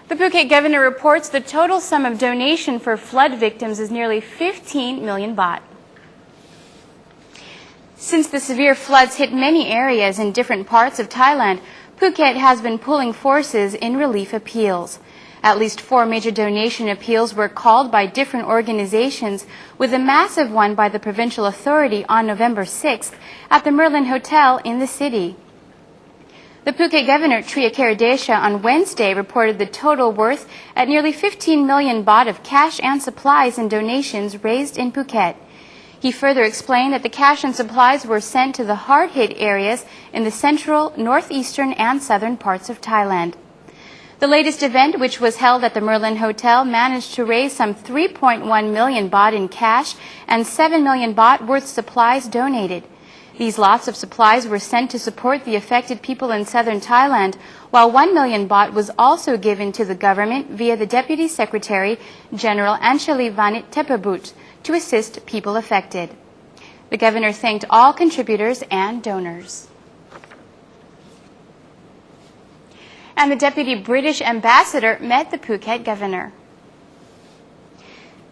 The Phuket Governor reports the total sum of donation for flood victims is nearly 15 million baht. Since the severe floods hit many areas in different parts of Thailand, Phuket has been pulling forces in relief appeals. At least 4 major donation appeals were called by different organizations, with a massive one by the provincial authority on November 6th at the Merlin Hotel in the city. The Phuket Governor Triakaradesha on Wednesday reported the total worth at nearly 15 million baht of cash and supplies and donations raised in Phuket. He further explained that the cash and supplies were sent to the hard-hit areas in the central, northeastern and southern parts of Thailand. The latest event, which was held at the Merlin Hotel, managed to raise some 3.1 million baht in cash and 7 million baht worth supplies donated. These lots of supplies were sent to support the affected people in southern Thailand, while 1 million baht was also given to the government via the Deputy Secretary General Anchali Vanit Tepabut to assist people affected. The governor thanked all contributors and donors. And the Deputy British Ambassador met the Phuket Governor.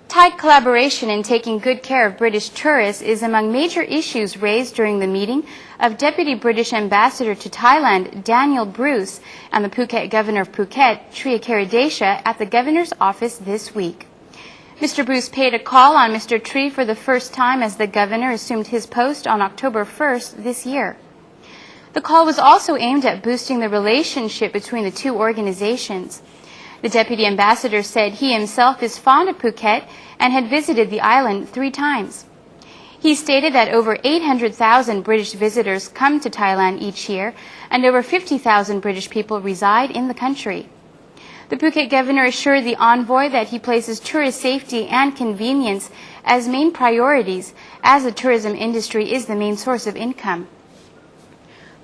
Tight collaboration in taking good care of British tourists is among major issues raised during the meeting of Deputy British Ambassador to Thailand Daniel Bruce and the Phuket Governor of Phuket Triakaradesha at the Governor's office this week. Mr. Bruce paid a call on Mr. Tri for the first time as the Governor assumed his post on October 1st this year. The call was also aimed at boosting the relationship between the two organizations. The Deputy Ambassador said he himself is fond of Phuket and had visited the island 3 times. He stated that over 800,000 British visitors come to Thailand each year and over 50,000 British people reside in the country. The Phuket Governor assured the envoy that he places tourist safety and convenience as main priorities, as the tourism industry is the main source of income.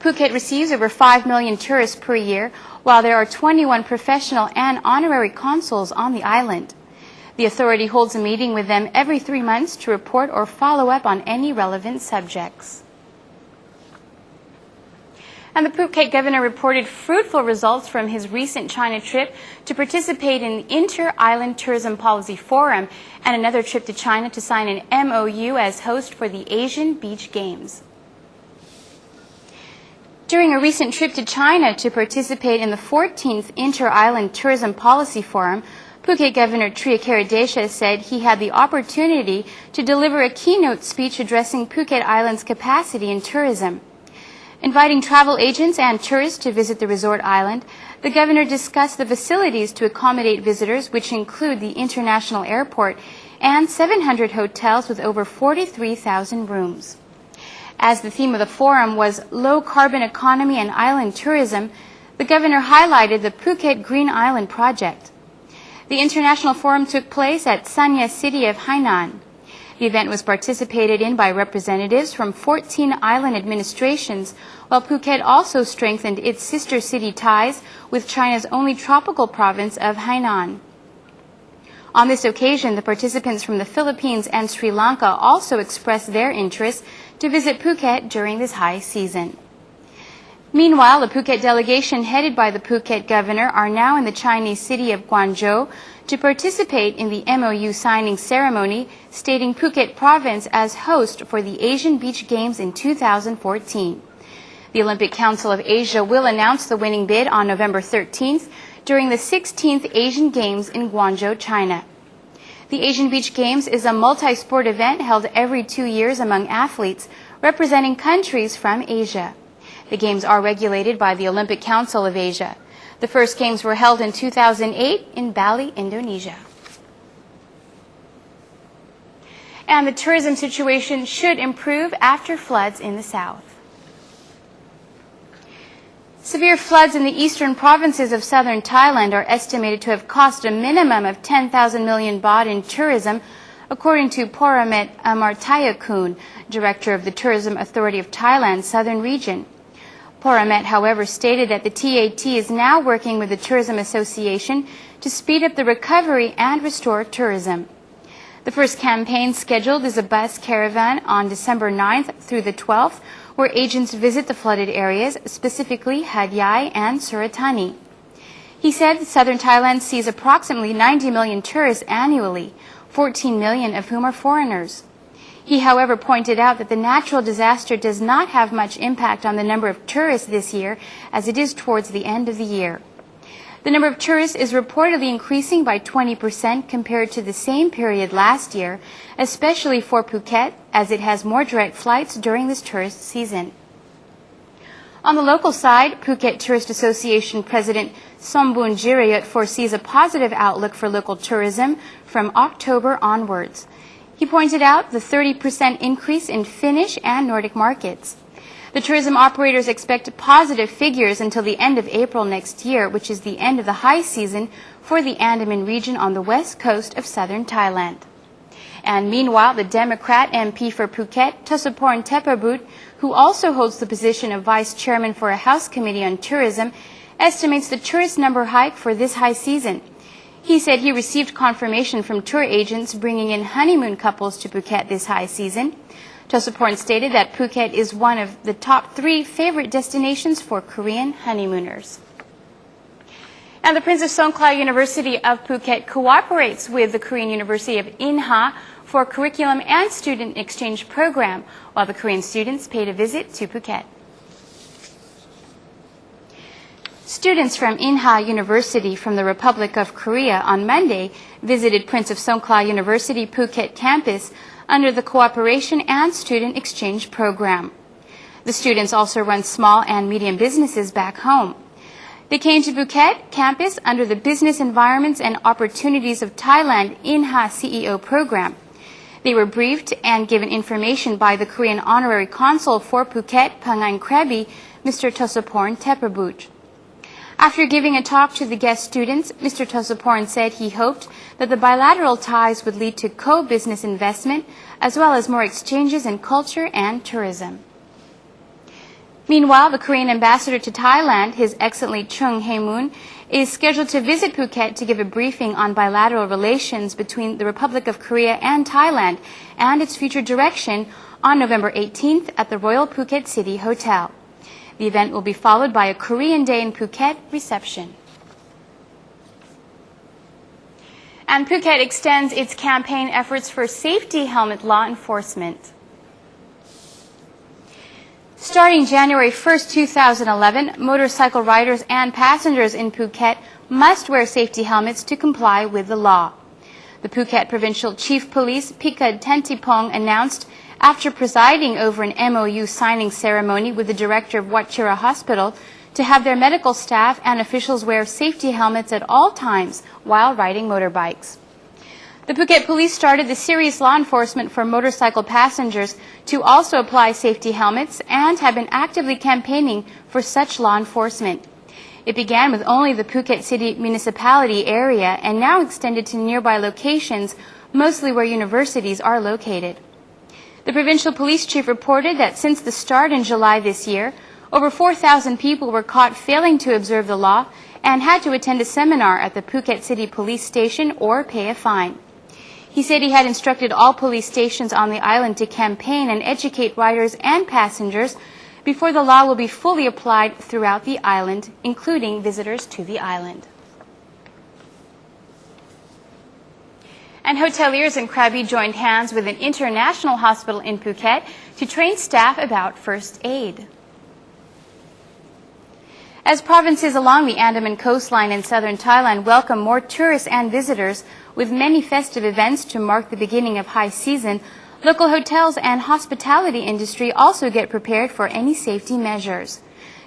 Phuket receives over 5 million tourists per year, while there are 21 professional and honorary consuls on the island. The authority holds a meeting with them every 3 months to report or follow up on any relevant subjects. And the Phuket Governor reported fruitful results from his recent China trip to participate in the Inter-Island Tourism Policy Forum and another trip to China to sign an MOU as host for the Asian Beach Games. During a recent trip to China to participate in the 14th Inter-Island Tourism Policy Forum, Phuket Governor Triakaradesha said he had the opportunity to deliver a keynote speech addressing Phuket Island's capacity in tourism. Inviting travel agents and tourists to visit the resort island, the governor discussed the facilities to accommodate visitors, which include the international airport and 700 hotels with over 43,000 rooms. As the theme of the forum was low carbon economy and island tourism, the governor highlighted the Phuket Green Island project. The international forum took place at Sanya city of Hainan. The event was participated in by representatives from 14 island administrations, while Phuket also strengthened its sister city ties with China's only tropical province of Hainan. On this occasion, the participants from the Philippines and Sri Lanka also expressed their interest to visit Phuket during this high season. Meanwhile, the Phuket delegation headed by the Phuket Governor are now in the Chinese city of Guangzhou to participate in the MOU signing ceremony, stating Phuket Province as host for the Asian Beach Games in 2014. The Olympic Council of Asia will announce the winning bid on November 13th during the 16th Asian Games in Guangzhou, China. The Asian Beach Games is a multi-sport event held every 2 years among athletes representing countries from Asia. The games are regulated by the Olympic Council of Asia. The first games were held in 2008 in Bali, Indonesia. And the tourism situation should improve after floods in the south. Severe floods in the eastern provinces of southern Thailand are estimated to have cost a minimum of 10,000 million baht in tourism, according to Poramet Amartayakul, director of the Tourism Authority of Thailand's southern region. Poramet, however, stated that the TAT is now working with the Tourism Association to speed up the recovery and restore tourism. The first campaign scheduled is a bus caravan on December 9th through the 12th, where agents visit the flooded areas, specifically Hat Yai and Suratani. He said southern Thailand sees approximately 90 million tourists annually, 14 million of whom are foreigners. He, however, pointed out that the natural disaster does not have much impact on the number of tourists this year, as it is towards the end of the year. The number of tourists is reportedly increasing by 20% compared to the same period last year, especially for Phuket, as it has more direct flights during this tourist season. On the local side, Phuket Tourist Association President Sombun Jirayut foresees a positive outlook for local tourism from October onwards. He pointed out the 30% increase in Finnish and Nordic markets. The tourism operators expect positive figures until the end of April next year, which is the end of the high season for the Andaman region on the west coast of southern Thailand. And meanwhile, the Democrat MP for Phuket, Thusaporn Thepabut, who also holds the position of vice chairman for a House Committee on Tourism, estimates the tourist number hike for this high season. He said he received confirmation from tour agents bringing in honeymoon couples to Phuket this high season. Thusaporn stated that Phuket is one of the top 3 favorite destinations for Korean honeymooners. And the Prince of Songkhla University of Phuket cooperates with the Korean University of Inha for a curriculum and student exchange program, while the Korean students paid a visit to Phuket. Students from Inha University from the Republic of Korea on Monday visited Prince of Songkhla University Phuket campus under the Cooperation and Student Exchange Program. The students also run small and medium businesses back home. They came to Phuket campus under the Business Environments and Opportunities of Thailand Inha CEO program. They were briefed and given information by the Korean Honorary Consul for Phuket, Pangan Krabi, Mr. Thusaporn Thepabut. After giving a talk to the guest students, Mr. Thusaporn said he hoped that the bilateral ties would lead to co-business investment as well as more exchanges in culture and tourism. Meanwhile, the Korean ambassador to Thailand, His Excellency Chung Hae-moon, is scheduled to visit Phuket to give a briefing on bilateral relations between the Republic of Korea and Thailand and its future direction on November 18th at the Royal Phuket City Hotel. The event will be followed by a Korean Day in Phuket reception. And Phuket extends its campaign efforts for safety helmet law enforcement. Starting January 1st, 2011, motorcycle riders and passengers in Phuket must wear safety helmets to comply with the law. The Phuket Provincial Chief Police, Pikad Tentipong, announced after presiding over an MOU signing ceremony with the director of Wat Chira Hospital to have their medical staff and officials wear safety helmets at all times while riding motorbikes. The Phuket Police started the serious law enforcement for motorcycle passengers to also apply safety helmets and have been actively campaigning for such law enforcement. It began with only the Phuket City municipality area and now extended to nearby locations, mostly where universities are located. The provincial police chief reported that since the start in July this year, over 4,000 people were caught failing to observe the law and had to attend a seminar at the Phuket City Police Station or pay a fine. He said he had instructed all police stations on the island to campaign and educate riders and passengers before the law will be fully applied throughout the island, including visitors to the island. And hoteliers in Krabi joined hands with an international hospital in Phuket to train staff about first aid. As provinces along the Andaman coastline in southern Thailand welcome more tourists and visitors with many festive events to mark the beginning of high season, local hotels and hospitality industry also get prepared for any safety measures.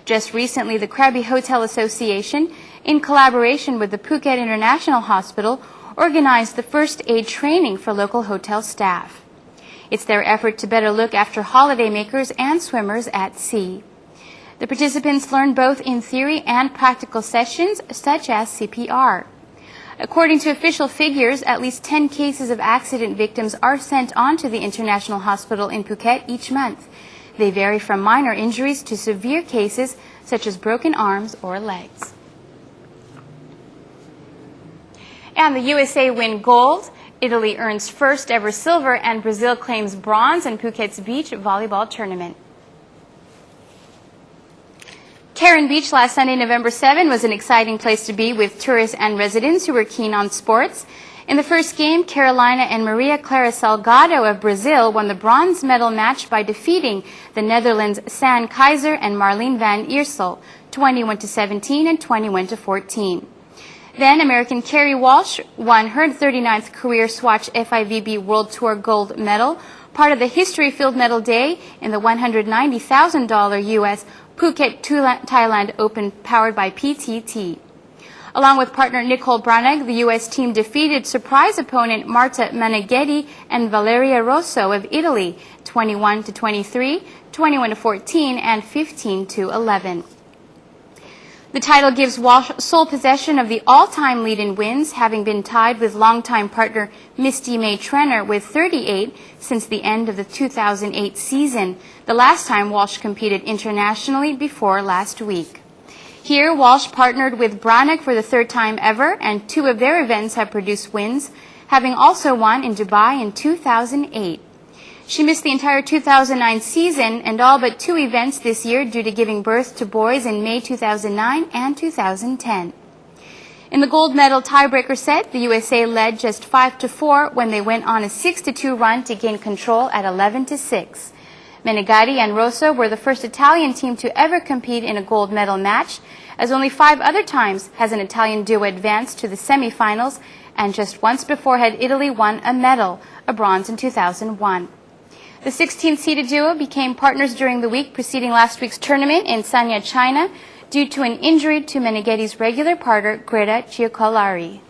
Just recently, the Krabi Hotel Association, in collaboration with the Phuket International Hospital, organized the first aid training for local hotel staff. It's their effort to better look after holidaymakers and swimmers at sea. The participants learned both in theory and practical sessions, such as CPR. According to official figures, at least 10 cases of accident victims are sent on to the International Hospital in Phuket each month. They vary from minor injuries to severe cases, such as broken arms or legs. And the USA win gold, Italy earns first ever silver, and Brazil claims bronze in Phuket's beach volleyball tournament. Karen Beach last Sunday, November 7, was an exciting place to be with tourists and residents who were keen on sports. In the first game, Carolina and Maria Clara Salgado of Brazil won the bronze medal match by defeating the Netherlands' San Keizer and Marlene van Iersel, 21-17 and 21-14. Then American Kerry Walsh won her 39th career Swatch FIVB World Tour gold medal, part of the history-filled medal day in the $190,000 U.S. Phuket, Thailand Open powered by PTT. Along with partner Nicole Branagh, the U.S. team defeated surprise opponent Marta Meneghetti and Valeria Rosso of Italy, 21-23, 21-14, and 15-11. The title gives Walsh sole possession of the all-time lead in wins, having been tied with longtime partner Misty May Trenner with 38 since the end of the 2008 season, the last time Walsh competed internationally before last week. Here, Walsh partnered with Branagh for the third time ever, and two of their events have produced wins, having also won in Dubai in 2008. She missed the entire 2009 season and all but two events this year due to giving birth to boys in May 2009 and 2010. In the gold medal tiebreaker set, the USA led just 5-4 when they went on a 6-2 run to gain control at 11-6. Meneghetti and Rosso were the first Italian team to ever compete in a gold medal match, as only 5 other times has an Italian duo advanced to the semifinals, and just once before had Italy won a medal, a bronze in 2001. The 16th-seeded duo became partners during the week preceding last week's tournament in Sanya, China, due to an injury to Meneghetti's regular partner, Greta Giacolari.